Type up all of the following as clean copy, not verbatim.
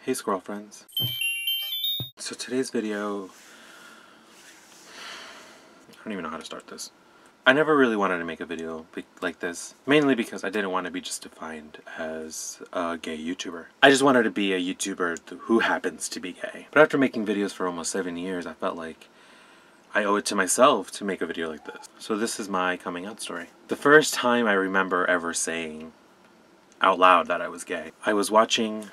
Hey squirrel friends. So today's video, I don't even know how to start this. I never really wanted to make a video like this, mainly because I didn't want to be just defined as a gay YouTuber. I just wanted to be a YouTuber who happens to be gay. But after making videos for almost 7 years, I felt like I owe it to myself to make a video like this. So this is my coming out story. The first time I remember ever saying out loud that I was gay, I was watching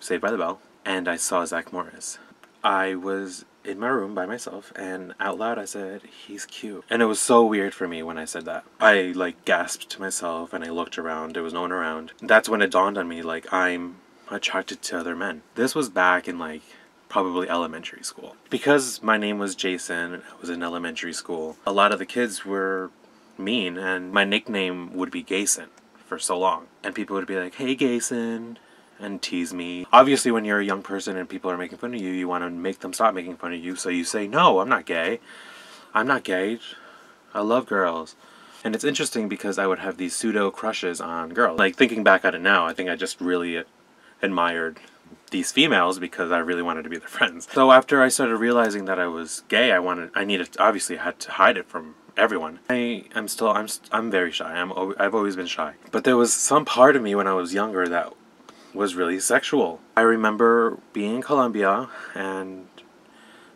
Saved by the Bell, and I saw Zach Morris. I was in my room by myself, and out loud I said, "He's cute." And it was so weird for me when I said that. I gasped to myself, and I looked around. There was no one around. That's when it dawned on me, I'm attracted to other men. This was back in probably elementary school. Because my name was Jason, I was in elementary school, a lot of the kids were mean, and my nickname would be Gayson for so long. And people would be like, "Hey Gayson," and tease me. Obviously, when you're a young person and people are making fun of you, you want to make them stop making fun of you, so you say, "No, I'm not gay. I'm not gay. I love girls." And it's interesting because I would have these pseudo crushes on girls. Thinking back at it now, I think I just really admired these females because I really wanted to be their friends. So after I started realizing that I was gay, obviously I had to hide it from everyone. I'm very shy. I've always been shy. But there was some part of me when I was younger that was really sexual. I remember being in Colombia, and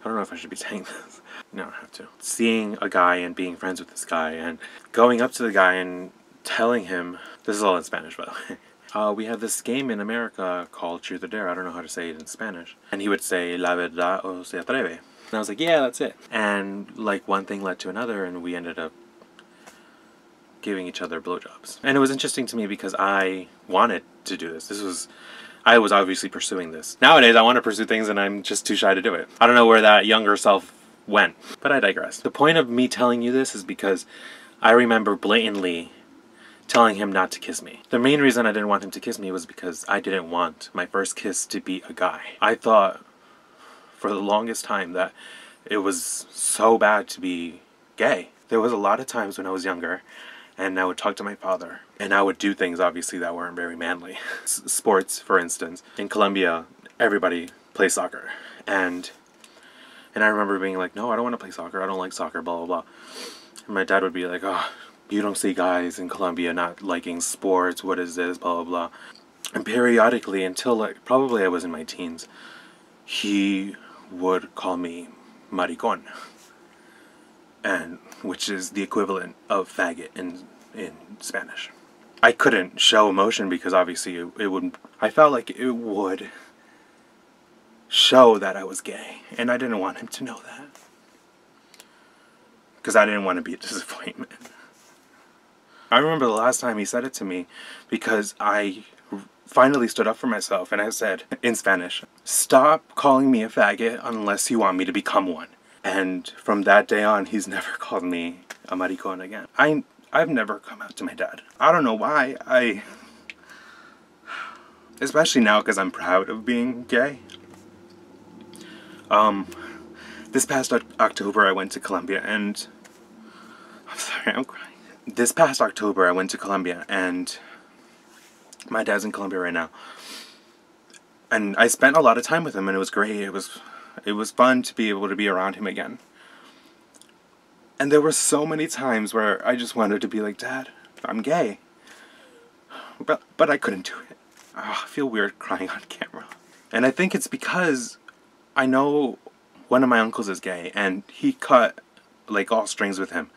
I don't know if I should be saying this. No, I don't have to. Seeing a guy and being friends with this guy, and going up to the guy and telling him, this is all in Spanish by the way, we have this game in America called Truth or Dare. I don't know how to say it in Spanish. And he would say, "La verdad o se atreve." And I was like, yeah, that's it. And one thing led to another, and we ended up giving each other blowjobs. And it was interesting to me because I wanted to do this. I was obviously pursuing this. Nowadays, I want to pursue things and I'm just too shy to do it. I don't know where that younger self went, but I digress. The point of me telling you this is because I remember blatantly telling him not to kiss me. The main reason I didn't want him to kiss me was because I didn't want my first kiss to be a guy. I thought for the longest time that it was so bad to be gay. There was a lot of times when I was younger and I would talk to my father, and I would do things, obviously, that weren't very manly. Sports, for instance. In Colombia, everybody plays soccer. And I remember being like, "No, I don't want to play soccer. I don't like soccer, blah, blah, blah." And my dad would be like, "Oh, you don't see guys in Colombia not liking sports. What is this, blah, blah, blah." And periodically, until probably I was in my teens, he would call me maricón. Which is the equivalent of faggot in Spanish. I couldn't show emotion because obviously it wouldn't. I felt like it would show that I was gay, and I didn't want him to know that because I didn't want to be a disappointment. I remember the last time he said it to me because I finally stood up for myself and I said in Spanish, "Stop calling me a faggot unless you want me to become one." And from that day on, he's never called me a maricón again. I've never come out to my dad. I don't know why. Especially now because I'm proud of being gay. This past October I went to Colombia and... I'm sorry, I'm crying. This past October I went to Colombia and my dad's in Colombia right now. And I spent a lot of time with him and it was great. It was fun to be able to be around him again. And there were so many times where I just wanted to be like, "Dad, I'm gay." But I couldn't do it. Oh, I feel weird crying on camera. And I think it's because I know one of my uncles is gay and he cut all strings with him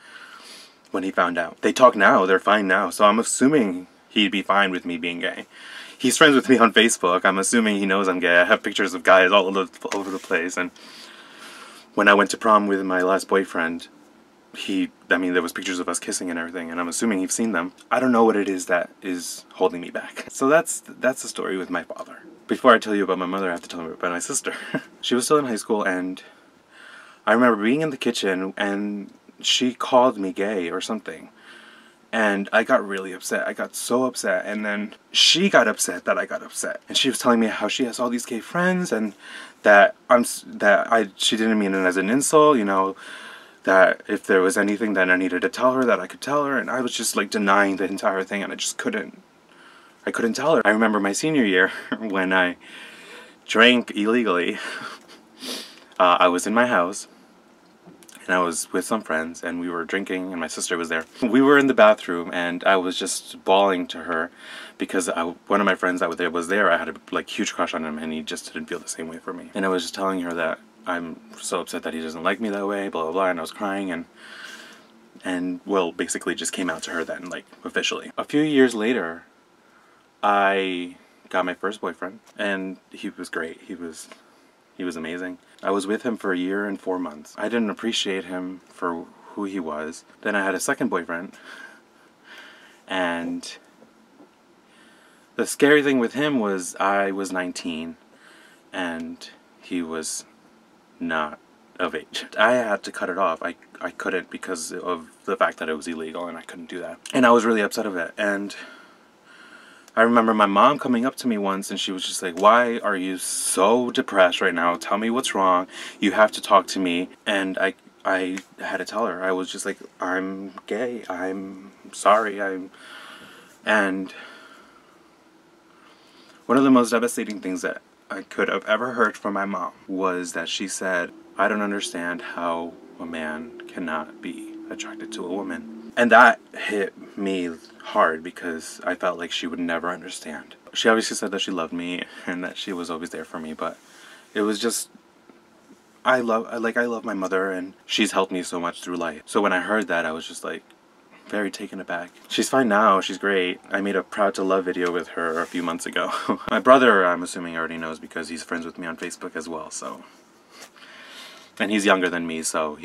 when he found out. They talk now, they're fine now, so I'm assuming he'd be fine with me being gay. He's friends with me on Facebook. I'm assuming he knows I'm gay. I have pictures of guys all over the place. And when I went to prom with my last boyfriend, there was pictures of us kissing and everything. And I'm assuming he's seen them. I don't know what it is that is holding me back. So that's the story with my father. Before I tell you about my mother, I have to tell you about my sister. She was still in high school, and I remember being in the kitchen, and she called me gay or something. And I got really upset. I got so upset. And then she got upset that I got upset. And she was telling me how she has all these gay friends and that she didn't mean it as an insult, that if there was anything that I needed to tell her, that I could tell her. And I was just denying the entire thing, and I couldn't tell her. I remember my senior year when I drank illegally. I was in my house, and I was with some friends, and we were drinking, and my sister was there. We were in the bathroom, and I was just bawling to her because one of my friends that was there, I had a like huge crush on him, and he just didn't feel the same way for me. And I was just telling her that I'm so upset that he doesn't like me that way, blah blah blah, and I was crying, and well, basically just came out to her then, like, officially. A few years later, I got my first boyfriend, and he was great. He was amazing. I was with him for 1 year and 4 months. I didn't appreciate him for who he was. Then I had a second boyfriend, and the scary thing with him was I was 19, and he was not of age. I had to cut it off. I couldn't because of the fact that it was illegal, and I couldn't do that. And I was really upset of it. And I remember my mom coming up to me once, and she was just like, "Why are you so depressed right now? Tell me what's wrong. You have to talk to me." And I had to tell her. I was just like, "I'm gay. I'm sorry. And one of the most devastating things that I could have ever heard from my mom was that she said, "I don't understand how a man cannot be attracted to a woman." And that hit me hard because I felt like she would never understand. She obviously said that she loved me and that she was always there for me, but it was just, I love my mother, and she's helped me so much through life. So when I heard that, I was just like very taken aback. She's fine now. She's great. I made a Proud to Love video with her a few months ago. My brother, I'm assuming, already knows because he's friends with me on Facebook as well, so. And he's younger than me, so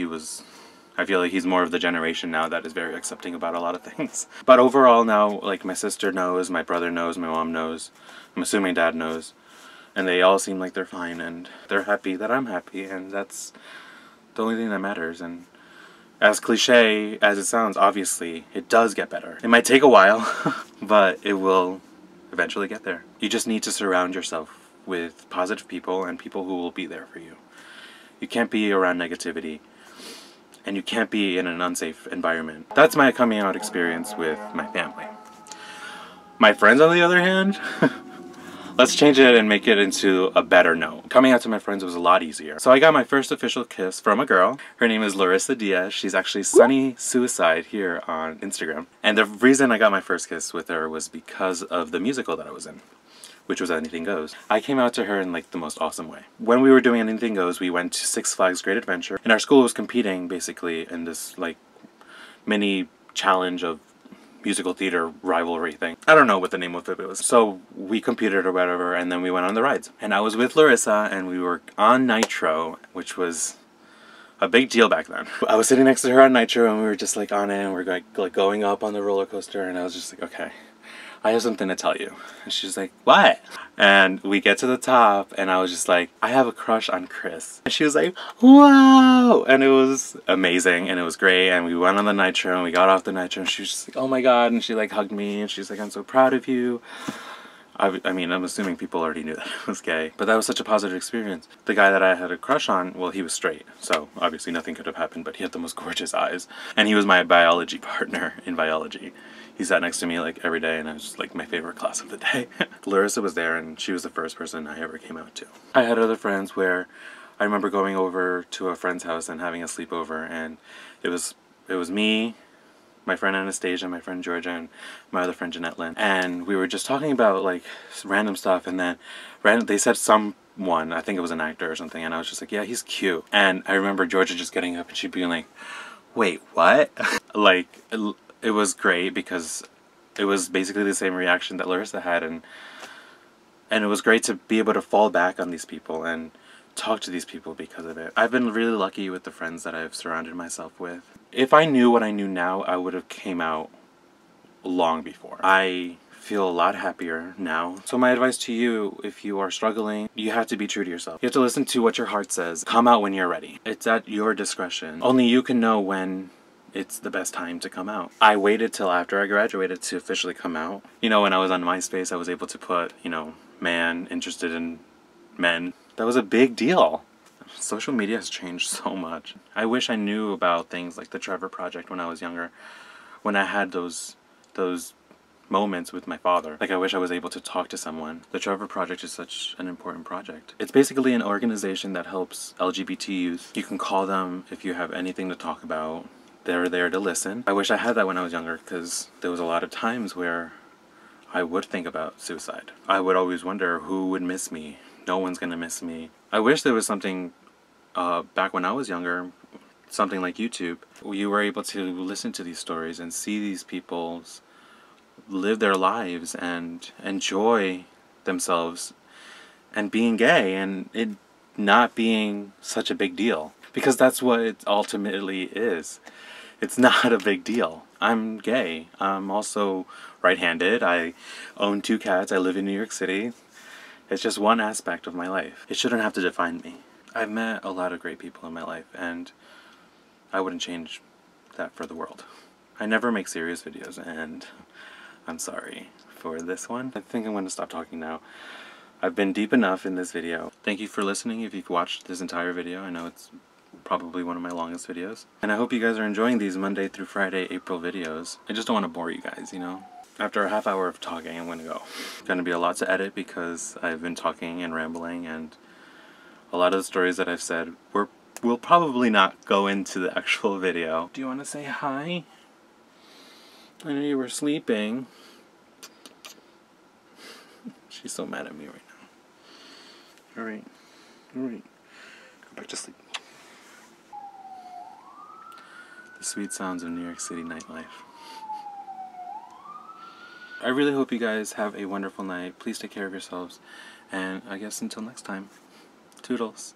I feel like he's more of the generation now that is very accepting about a lot of things. But overall now, like, my sister knows, my brother knows, my mom knows, I'm assuming Dad knows, and they all seem like they're fine, and they're happy that I'm happy, and that's the only thing that matters. And as cliche as it sounds, obviously, it does get better. It might take a while, but it will eventually get there. You just need to surround yourself with positive people and people who will be there for you. You can't be around negativity, and you can't be in an unsafe environment. That's my coming out experience with my family. My friends, on the other hand, let's change it and make it into a better note. Coming out to my friends was a lot easier. So I got my first official kiss from a girl. Her name is Larissa Diaz. She's actually Sunny Suicide here on Instagram. And the reason I got my first kiss with her was because of the musical that I was in, which was Anything Goes. I came out to her in like the most awesome way. When we were doing Anything Goes, we went to Six Flags Great Adventure, and our school was competing basically in this like mini challenge of musical theater rivalry thing. I don't know what the name of it was. So we competed or whatever, and then we went on the rides. And I was with Larissa, and we were on Nitro, which was a big deal back then. I was sitting next to her on Nitro, and we were just like on it, and we're like going up on the roller coaster, and I was just like, okay, I have something to tell you. And she's like, what? And we get to the top, and I was just like, I have a crush on Chris. And she was like, wow! And it was amazing, and it was great, and we went on the Nitro, and we got off the Nitro, and she was just like, oh my god, and she like hugged me, and she's like, I'm so proud of you. I mean, I'm assuming people already knew that I was gay, but that was such a positive experience. The guy that I had a crush on, well, he was straight, so obviously nothing could have happened, but he had the most gorgeous eyes. And he was my biology partner in biology. He sat next to me like every day, and it was just like my favorite class of the day. Larissa was there, and she was the first person I ever came out to. I had other friends where I remember going over to a friend's house and having a sleepover, and it was me, my friend Anastasia, my friend Georgia, and my other friend Jeanette Lynn. And we were just talking about like random stuff, and then they said someone, I think it was an actor or something, and I was just like, yeah, he's cute. And I remember Georgia just getting up and she'd be like, wait, what? Like, it was great because it was basically the same reaction that Larissa had, and it was great to be able to fall back on these people and talk to these people because of it. I've been really lucky with the friends that I've surrounded myself with. If I knew what I knew now, I would have came out long before. I feel a lot happier now. So my advice to you, if you are struggling, you have to be true to yourself. You have to listen to what your heart says. Come out when you're ready. It's at your discretion. Only you can know when it's the best time to come out. I waited till after I graduated to officially come out. You know, when I was on MySpace, I was able to put, you know, man, interested in men. That was a big deal. Social media has changed so much. I wish I knew about things like the Trevor Project when I was younger. When I had those moments with my father. Like, I wish I was able to talk to someone. The Trevor Project is such an important project. It's basically an organization that helps LGBT youth. You can call them if you have anything to talk about. They're there to listen. I wish I had that when I was younger, because there was a lot of times where I would think about suicide. I would always wonder who would miss me. No one's gonna miss me. I wish there was something back when I was younger, something like YouTube, where you were able to listen to these stories and see these people live their lives and enjoy themselves and being gay and it not being such a big deal. Because that's what it ultimately is. It's not a big deal. I'm gay. I'm also right-handed. I own 2 cats. I live in New York City. It's just one aspect of my life. It shouldn't have to define me. I've met a lot of great people in my life, and I wouldn't change that for the world. I never make serious videos, and I'm sorry for this one. I think I'm going to stop talking now. I've been deep enough in this video. Thank you for listening if you've watched this entire video. I know it's probably one of my longest videos. And I hope you guys are enjoying these Monday through Friday April videos. I just don't want to bore you guys, you know? After a half hour of talking, I'm gonna go. It's gonna be a lot to edit because I've been talking and rambling, and a lot of the stories that I've said will probably not go into the actual video. Do you want to say hi? I know you were sleeping. She's so mad at me right now. Alright. Alright. Go back to sleep. The sweet sounds of New York City nightlife. I really hope you guys have a wonderful night. Please take care of yourselves. And I guess until next time, toodles.